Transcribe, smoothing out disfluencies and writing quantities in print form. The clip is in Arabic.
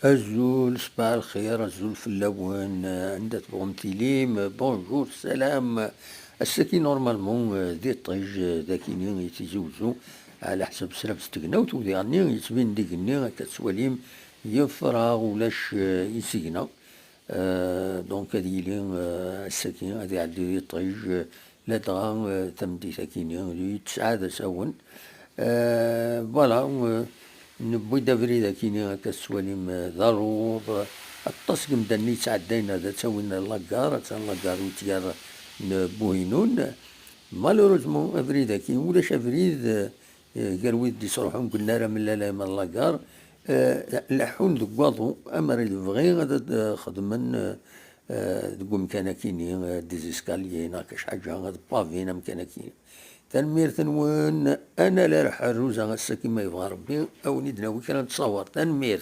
الزول صباح الخير، الزول في اللون، عندها تبغمتيليم بونجور سلام. الساكي نورمالمون دي طيج ذاكيني يتزوزو على حسب سلاب ستقنا وتودي غني يتبين ديقني كتسواليم يفراغ ولاش يسقنا. دونك هادي لي الساكين هادي عندي دي طيج لا دغا تمدي ثاكيني يتسعاد ساون. فوالا نبوي دافريدا كيني هكا السواليم ضرور الطاس قمداني يتعداين هذا تسوينا لاكار لاكار وتيار بوهينون. مالوروزمون افريدا كي ولاش افريد قال ويدي يصرحون قلنا راه من لا من لاكار. لحون ذو كواضو اما راه بغي غادا خدمن ذو مكانا كيني ديزيسكاليين هكا شحال هاد بافين مكانا كيني. تنمير نون انا لا راح الروزه غسا كيما يبغى ربي او نيدنا كان نتصور تنمير.